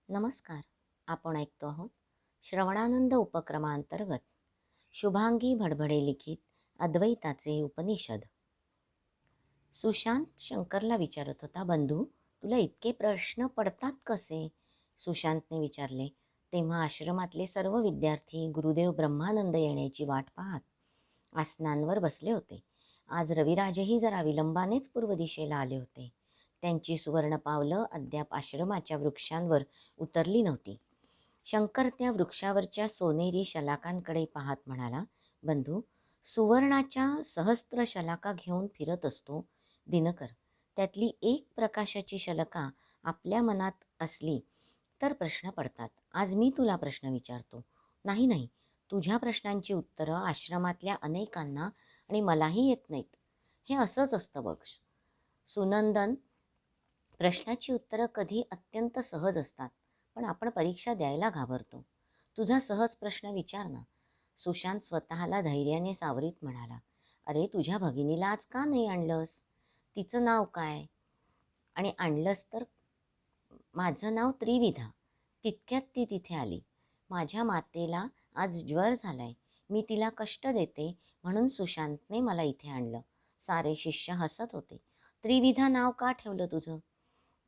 नमस्कार. आपण ऐकतो आहोत श्रवणानंद उपक्रमांतर्गत शुभांगी भडभडे लिखित अद्वैताचे उपनिषद. सुशांत शंकरला विचारत होता, बंधू तुला इतके प्रश्न पडतात कसे? सुशांतने विचारले. तेव्हा आश्रमातले सर्व विद्यार्थी गुरुदेव ब्रह्मानंद येण्याची वाट पाहत आसनांवर बसले होते. आज रविराजही जरा विलंबानेच पूर्व दिशेला आले होते. त्यांची सुवर्ण पावलं अद्याप आश्रमाच्या वृक्षांवर उतरली नव्हती. शंकर त्या वृक्षावरच्या सोनेरी शलाकांकडे पाहत म्हणाला, बंधू, सुवर्णाच्या सहस्त्र शलाका घेऊन फिरत असतो दिनकर. त्यातली एक प्रकाशाची शलाका आपल्या मनात असली तर प्रश्न पडतात. आज मी तुला प्रश्न विचारतो. नाही नाही, तुझ्या प्रश्नांची उत्तरं आश्रमातल्या अनेकांना आणि मलाही येत नाहीत. हे असंच असतं बघ सुनंदन. प्रश्नाची उत्तरं कधी अत्यंत सहज असतात, पण आपण परीक्षा द्यायला घाबरतो. तुझा सहज प्रश्न विचार ना. सुशांत स्वतःला धैर्याने सावरीत म्हणाला, अरे तुझ्या भगिनीला आज का नाही आणलंस? तिचं नाव काय? आणि आणलंस तर? माझं नाव त्रिविधा. तितक्यात ती तिथे आली. माझ्या मातेला आज ज्वर झालाय. मी तिला कष्ट देते म्हणून सुशांतने मला इथे आणलं. सारे शिष्य हसत होते. त्रिविधा नाव का ठेवलं तुझं?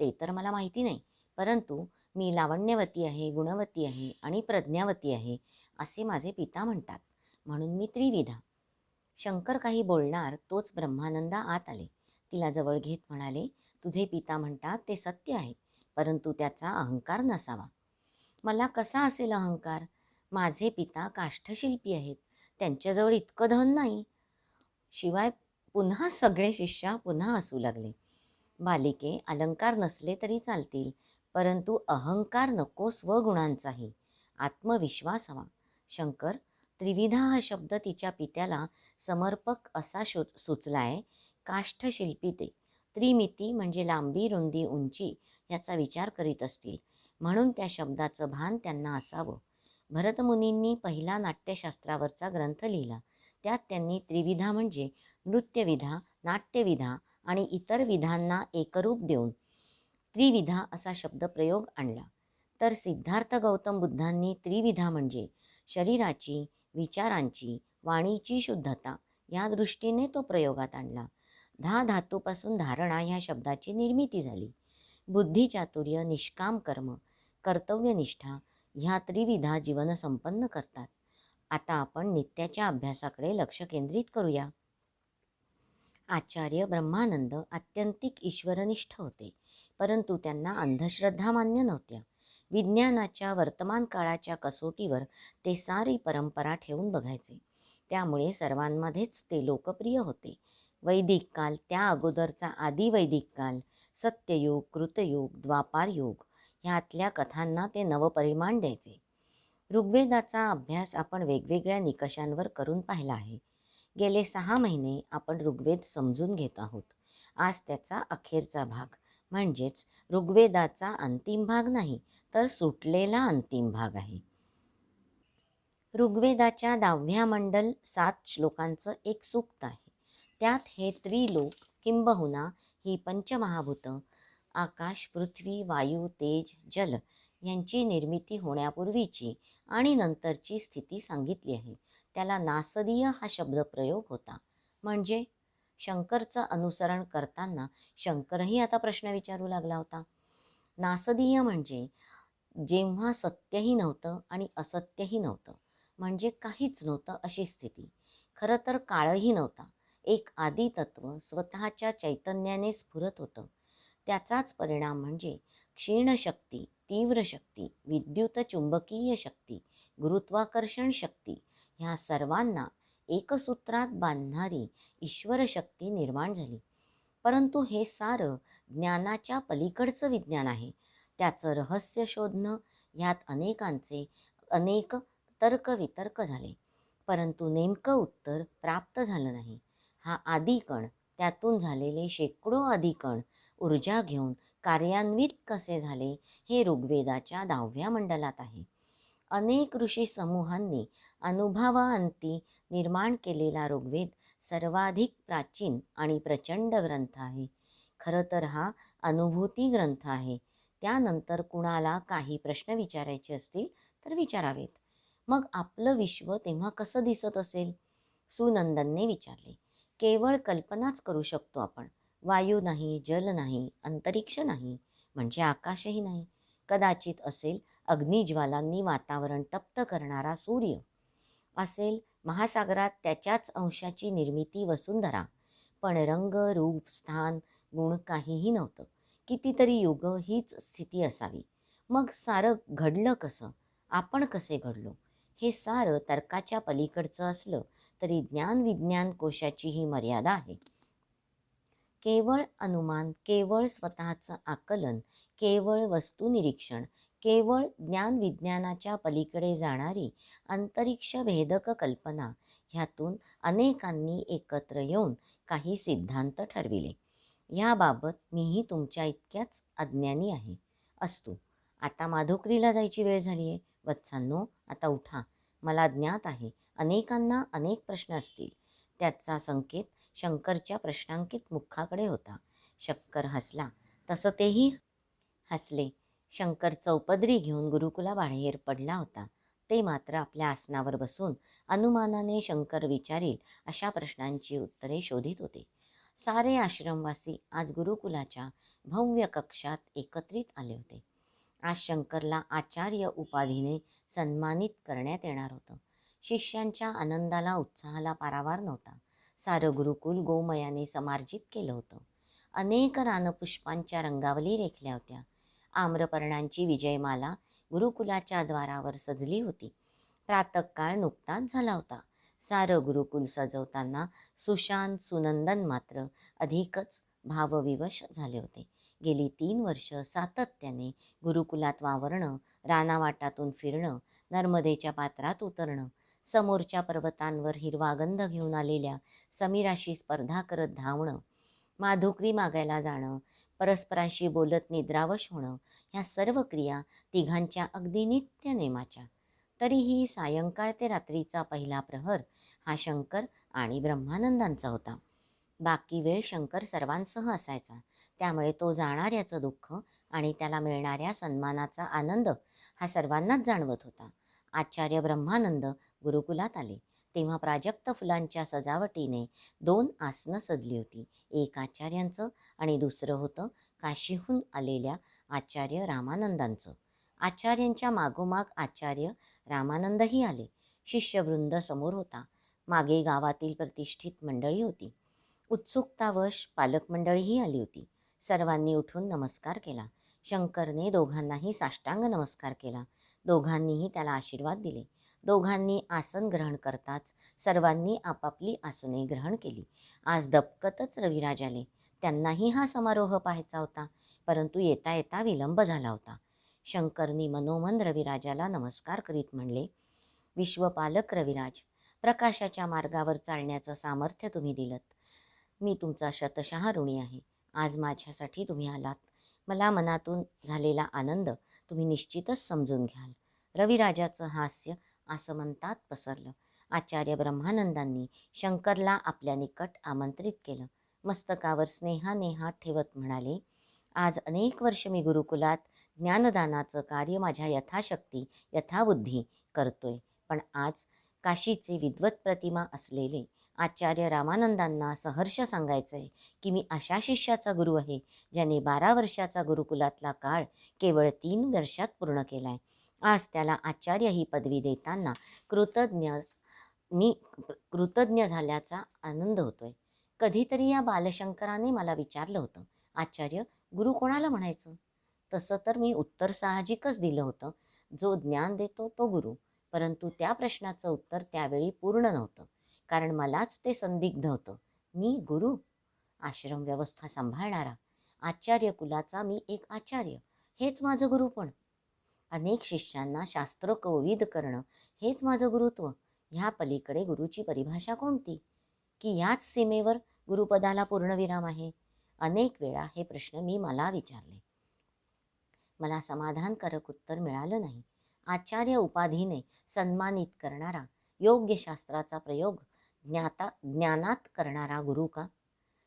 ते तर मला माहिती नाही, परंतु मी लावण्यवती आहे, गुणवती आहे आणि प्रज्ञावती आहे असे माझे पिता म्हणतात, म्हणून मी त्रिविधा. शंकर काही बोलणार तोच ब्रह्मानंदा आत आले. तिला जवळ घेत म्हणाले, तुझे पिता म्हणतात ते सत्य आहे, परंतु त्याचा अहंकार नसावा. मला कसा असेल अहंकार? माझे पिता काष्ठशिल्पी आहेत, त्यांच्याजवळ इतकं धन नाही. शिवाय पुन्हा सगळे शिष्य पुन्हा हसू लागले. बालिके, अलंकार नसले तरी चालतील, परंतु अहंकार नको स्वगुणांचाही. आत्मविश्वास हवा. शंकर, त्रिविधा हा शब्द तिच्या पित्याला समर्पक असा सुचलाय. काष्ठशिल्पी ते त्रिमिती म्हणजे लांबी, रुंदी, उंची याचा विचार करीत असतील, म्हणून त्या शब्दाचं भान त्यांना असावं. भरतमुनींनी पहिला नाट्यशास्त्रावरचा ग्रंथ लिहिला. त्यात त्यांनी त्रिविधा म्हणजे नृत्यविधा, नाट्यविधा आणि इतर विधांना एकरूप देऊन त्रिविधा असा शब्द प्रयोग आणला. तर सिद्धार्थ गौतम बुद्धांनी त्रिविधा म्हणजे शरीराची, विचारांची, वाणीची शुद्धता या दृष्टीने तो प्रयोगात आणला. धातूपासून धारणा ह्या शब्दाची निर्मिती झाली. बुद्धिचातुर्य, निष्काम कर्म, कर्तव्यनिष्ठा ह्या त्रिविधा जीवन संपन्न करतात. आता आपण नित्याच्या अभ्यासाकडे लक्ष केंद्रित करूया. आचार्य ब्रह्मानंद आत्यंतिक ईश्वरनिष्ठ होते, परंतु त्यांना अंधश्रद्धा मान्य नव्हत्या. विज्ञानाच्या वर्तमान काळाच्या कसोटीवर ते सारी परंपरा ठेवून बघायचे. त्यामुळे सर्वांमध्येच ते लोकप्रिय होते. वैदिक काल, त्या अगोदरचा आदिवैदिक काल, सत्ययुग, कृतयुग, द्वापारयुग ह्यातल्या कथांना ते नवपरिमाण द्यायचे. ऋग्वेदाचा अभ्यास आपण वेगवेगळ्या निकषांवर करून पाहिला आहे. गेले 6 महिने आपण ऋग्वेद समजून घेत आहोत. आज त्याचा अखेरचा भाग, म्हणजेच ऋग्वेदाचा अंतिम भाग नाही, तर सुटलेला अंतिम भाग आहे. ऋग्वेदाच्या 10व्या मंडल 7 श्लोकांचं एक सूक्त आहे. त्यात हे त्रिलोक किंबहुना ही पंचमहाभूतं आकाश, पृथ्वी, वायू, तेज, जल यांची निर्मिती होण्यापूर्वीची आणि नंतरची स्थिती सांगितली आहे. त्याला नासदीय हा शब्दप्रयोग होता. म्हणजे शंकरचं अनुसरण करताना शंकरही आता प्रश्न विचारू लागला होता. नासदीय म्हणजे जेव्हा सत्यही नव्हतं आणि असत्यही नव्हतं, म्हणजे काहीच नव्हतं अशी स्थिती. खरं तर काळही नव्हता. एक आदितत्व स्वतःच्या चैतन्याने स्फुरत होतं. त्याचाच परिणाम म्हणजे क्षीण शक्ती, तीव्र शक्ती, विद्युत चुंबकीय शक्ती, गुरुत्वाकर्षण शक्ती ह्या सर्वांना एकसूत्रात बांधणारी ईश्वर शक्ती निर्माण झाली. परंतु हे सारं ज्ञानाच्या पलीकडचं विज्ञान आहे. त्याचं रहस्य शोधणं ह्यात अनेकांचे अनेक तर्कवितर्क झाले, परंतु नेमकं उत्तर प्राप्त झालं नाही. हा आदिकण, त्यातून झालेले शेकडो अधिकण ऊर्जा घेऊन कार्यान्वित कसे झाले हे ऋग्वेदाच्या 10व्या मंडलात आहे. अनेक ऋषी समूहांनी अनुभवाअंती निर्माण केलेला ऋग्वेद सर्वाधिक प्राचीन आणि प्रचंड ग्रंथ आहे. खरं तर हा अनुभूती ग्रंथ आहे. त्यानंतर कुणाला काही प्रश्न विचारायचे असतील तर विचारावेत. मग आपलं विश्व तेव्हा कसं दिसत असेल? सुनंदनने विचारले. केवळ कल्पनाच करू शकतो आपण. वायू नाही, जल नाही, अंतरिक्ष नाही, म्हणजे आकाशही नाही. कदाचित असेल अग्निज्वालांनी वातावरण तप्त करणारा सूर्य, असेल महासागरात त्याच्याच अंशाची निर्मिती वसुंधरा. पण रंग, रूप, स्थान, गुण काहीही नव्हतं. कितीतरी युग हीच स्थिती असावी. मग सारं घडलं कसं? आपण कसे घडलो? हे सारं तर्काच्या पलीकडचं असलं तरी ज्ञान विज्ञान कोशाची ही मर्यादा आहे. केवळ अनुमान, केवळ स्वतःचं आकलन, केवळ वस्तुनिरीक्षण, केवळ ज्ञान विज्ञानाच्या पलीकडे जाणारी अंतरिक्ष भेदक कल्पना, ह्यातून अनेकांनी एकत्र येऊन काही सिद्धांत ठरविले. ह्याबाबत मीही तुमच्या इतक्याच अज्ञानी आहे. असतो. आता माधुकरीला जायची वेळ झाली आहे. वत्सांनो, आता उठा. मला ज्ञात आहे अनेकांना अनेक प्रश्न असतील. त्याचा संकेत शंकरच्या प्रश्नांकित मुखाकडे होता. शंकर हसला. तसं तेही हसले. शंकर चौपदरी घेऊन गुरुकुलाबाहेर पडला होता. ते मात्र आपल्या आसनावर बसून अनुमानाने शंकर विचारील अशा प्रश्नांची उत्तरे शोधित होते. सारे आश्रमवासी आज गुरुकुलाच्या भव्य कक्षात एकत्रित आले होते. आज शंकरला आचार्य उपाधीने सन्मानित करण्यात येणार होतं. शिष्यांच्या आनंदाला उत्साहाला पारावार नव्हता. सारं गुरुकुल गोमयाने समार्जित केलं होतं. अनेक रानपुष्पांच्या रंगावली रेखल्या होत्या. आम्रपर्णांची विजयमाला गुरुकुलाच्या द्वारावर सजली होती. प्रातःकाळ नुकताच झाला होता. सारं गुरुकुल सजवताना सुशांत सुनंदन मात्र अधिकच भावविवश झाले होते. गेली 3 वर्ष सातत्याने गुरुकुलात वावरणं, रानावाटातून फिरणं, नर्मदेच्या पात्रात उतरणं, समोरच्या पर्वतांवर हिरवा गंध घेऊन आलेल्या समीराशी स्पर्धा करत धावणं, माधुकरी मागायला जाणं, परस्परांशी बोलत निद्रावश होणं, ह्या सर्व क्रिया तिघांच्या अगदी नित्य नेमाच्या. तरीही सायंकाळ ते रात्रीचा पहिला प्रहर हा शंकर आणि ब्रह्मानंदांचा होता. बाकी वेळ शंकर सर्वांसह असायचा. त्यामुळे तो जाणाऱ्याचं दुःख आणि त्याला मिळणाऱ्या सन्मानाचा आनंद हा सर्वांनाच जाणवत होता. आचार्य ब्रह्मानंद गुरुकुलात आले तेव्हा प्राजक्त फुलांच्या सजावटीने 2 आसनं सजली होती. एक आचार्यांचं आणि दुसरं होतं काशीहून आलेल्या आचार्य रामानंदांचं. आचार्यांच्या मागोमाग आचार्य रामानंदही आले. शिष्यवृंद समोर होता. मागे गावातील प्रतिष्ठित मंडळी होती. उत्सुकतावश पालक मंडळीही आली होती. सर्वांनी उठून नमस्कार केला. शंकरने दोघांनाही साष्टांग नमस्कार केला. दोघांनीही त्याला आशीर्वाद दिले. दोघांनी आसन ग्रहण करताच सर्वांनी आपापली आसने ग्रहण केली. आज दपकतच रविराज आले. त्यांनाही हा समारोह पाहायचा होता, परंतु येता येता विलंब झाला होता. शंकरनी मनोमन रविराजाला नमस्कार करीत म्हणले, विश्वपालक रविराज, प्रकाशाच्या मार्गावर चालण्याचं सामर्थ्य तुम्ही दिलत. मी तुमचा शतशः ऋणी आहे. आज माझ्यासाठी तुम्ही आलात. मला मनातून झालेला आनंद तुम्ही निश्चितच समजून घ्याल. रविराजाचं हास्य आसमंतात पसरलं. आचार्य ब्रह्मानंदांनी शंकरला आपल्या निकट आमंत्रित केलं. मस्तकावर स्नेहाने हात ठेवत म्हणाले, आज अनेक वर्ष मी गुरुकुलात ज्ञानदानाचं कार्य माझ्या यथाशक्ती यथाबुद्धी करतोय. पण आज काशीचे विद्वत प्रतिमा असलेले आचार्य रामानंदांना सहर्ष सांगायचं आहे की मी अशा शिष्याचा गुरु आहे ज्याने 12 वर्षाचा गुरुकुलातला काळ केवळ 3 वर्षात पूर्ण केला आहे. आज त्याला आचार्य ही पदवी देताना कृतज्ञ झाल्याचा आनंद होतोय. कधीतरी या बालशंकराने मला विचारलं होतं, आचार्य गुरु कोणाला म्हणायचं? तसं तर मी उत्तर साहजिकच दिलं होतं, जो ज्ञान देतो तो गुरु. परंतु त्या प्रश्नाचं उत्तर त्यावेळी पूर्ण नव्हतं, कारण मलाच ते संदिग्ध होतं. मी गुरु? आश्रम व्यवस्था सांभाळणारा आचार्य कुलाचा मी एक आचार्य, हेच माझं गुरुपण. अनेक शिष्यांना शास्त्रकोविद करणं हेच माझं गुरुत्व. ह्या पलीकडे गुरुची परिभाषा कोणती? की याच सीमेवर गुरुपदाला पूर्णविराम आहे? अनेक वेळा हे प्रश्न मी मला विचारले. मला समाधानकारक उत्तर मिळालं नाही. आचार्य उपाधीने सन्मानित करणारा, योग्य शास्त्राचा प्रयोग ज्ञानात करणारा गुरु का?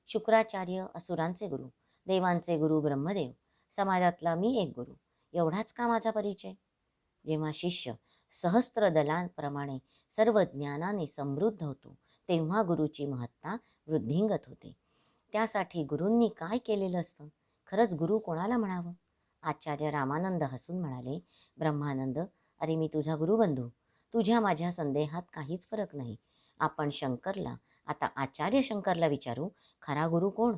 शुक्राचार्य असुरांचे गुरु, देवांचे गुरु ब्रह्मदेव, समाजातला मी एक गुरु, एवढाच का माझा परिचय? जेव्हा शिष्य सहस्त्र दलांप्रमाणे सर्व ज्ञानाने समृद्ध होतो, तेव्हा गुरुची महत्ता वृद्धिंगत होते. त्यासाठी गुरूंनी काय केलेलं असतं? खरंच गुरु कोणाला म्हणावं? आचार्य रामानंद हसून म्हणाले, ब्रह्मानंद, अरे मी तुझा गुरुबंधू. तुझ्या माझ्या संदेहात काहीच फरक नाही. आपण शंकरला, आता आचार्य शंकरला विचारू, खरा गुरु कोण?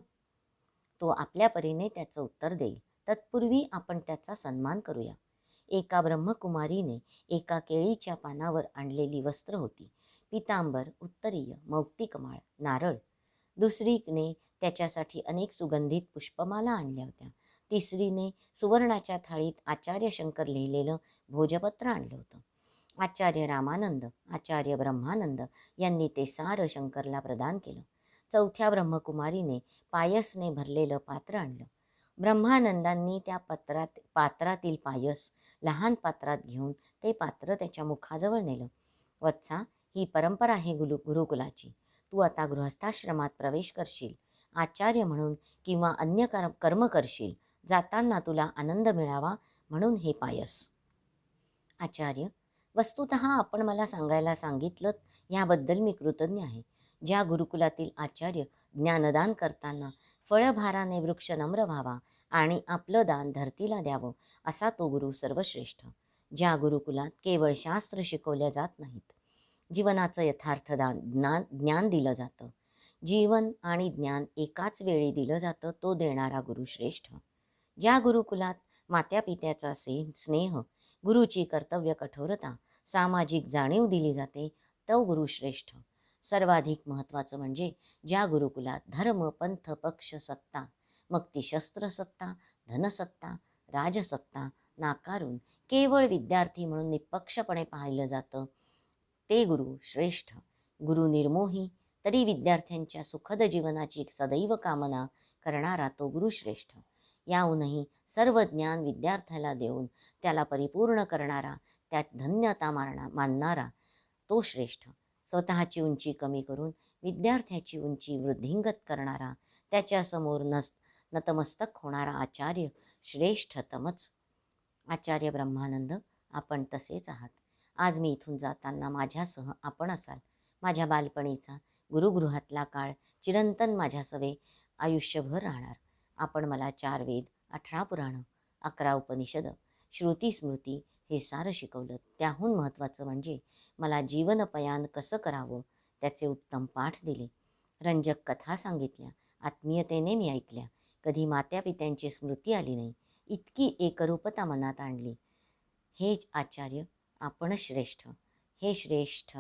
तो आपल्या परीने त्याचं उत्तर देईल. तत्पूर्वी आपण त्याचा सन्मान करूया. एका ब्रह्मकुमारीने एका केळीच्या पानावर आणलेली वस्त्र होती. पितांबर, उत्तरीय, मौक्तिकमाळ, नारळ. दुसरीने त्याच्यासाठी अनेक सुगंधित पुष्पमाला आणल्या होत्या. तिसरीने सुवर्णाच्या थाळीत आचार्य शंकर लिहिलेलं भोजपत्र आणलं होतं. आचार्य रामानंद, आचार्य ब्रह्मानंद यांनी ते सारं शंकरला प्रदान केलं. चौथ्या ब्रह्मकुमारीने पायसने भरलेलं पात्र आणलं. ब्रह्मानंदांनी त्या पात्रातील पायस लहान पात्रात घेऊन ते पात्र त्याच्या मुखाजवळ नेलं. वत्सा, ही परंपरा आहे गुरुकुलाची. तू आता गृहस्थाश्रमात प्रवेश करशील, आचार्य म्हणून किंवा अन्य कर्म करशील. जाताना तुला आनंद मिळावा म्हणून हे पायस. आचार्य, वस्तुतः आपण मला सांगायला सांगितलं याबद्दल मी कृतज्ञ आहे. ज्या गुरुकुलातील आचार्य ज्ञानदान करताना फळभाराने वृक्ष नम्र व्हावा आणि आपलं दान धरतीला द्यावं, असा तो गुरु सर्वश्रेष्ठ. ज्या गुरुकुलात केवळ शास्त्र शिकवल्या जात नाहीत, जीवनाचं यथार्थ ज्ञान दिलं जातं. जीवन आणि ज्ञान एकाच वेळी दिलं जातं, तो देणारा गुरु श्रेष्ठ. ज्या गुरुकुलात मात्यापित्याचा स्नेह, गुरुची कर्तव्य कठोरता, सामाजिक जाणीव दिली जाते, तो गुरु श्रेष्ठ. सर्वाधिक महत्त्वाचं म्हणजे ज्या गुरुकुलात धर्म, पंथ, पक्ष, सत्ता, मग ती शस्त्रसत्ता, धनसत्ता, राजसत्ता नाकारून केवळ विद्यार्थी म्हणून निष्पक्षपणे पाहिलं जातं, ते गुरु श्रेष्ठ. गुरु निर्मोही, तरी विद्यार्थ्यांच्या सुखद जीवनाची सदैव कामना करणारा तो गुरु श्रेष्ठ. याहूनही सर्व ज्ञान विद्यार्थ्याला देऊन त्याला परिपूर्ण करणारा, त्यात धन्यता मानणारा तो श्रेष्ठ. स्वतःची उंची कमी करून विद्यार्थ्याची उंची वृद्धिंगत करणारा, त्याच्यासमोर नतमस्तक होणारा आचार्य श्रेष्ठतमच. आचार्य ब्रह्मानंद, आपण तसेच आहात. आज मी इथून जाताना माझ्यासह आपण असाल. माझ्या बालपणीचा गुरुगृहातला काळ चिरंतन माझ्यासवे आयुष्यभर राहणार. आपण मला 4 वेद, 18 पुराणं, 11 उपनिषद, श्रुती स्मृती हे सारं शिकवलं. त्याहून महत्त्वाचं म्हणजे मला जीवनपयान कसं करावं त्याचे उत्तम पाठ दिले. रंजक कथा सांगितल्या, आत्मीयतेने मी ऐकल्या. कधी मात्यापित्यांची स्मृती आली नाही. इतकी एकरूपता मनात आणली. हे आचार्य, आपणच श्रेष्ठ. हे श्रेष्ठ,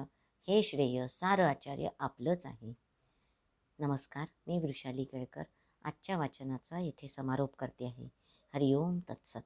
हे श्रेय सारं आचार्य आपलंच आहे. नमस्कार, मी वृषाली केळकर आजच्या वाचनाचा येथे समारोप करते आहे. हरिओम तत्सत.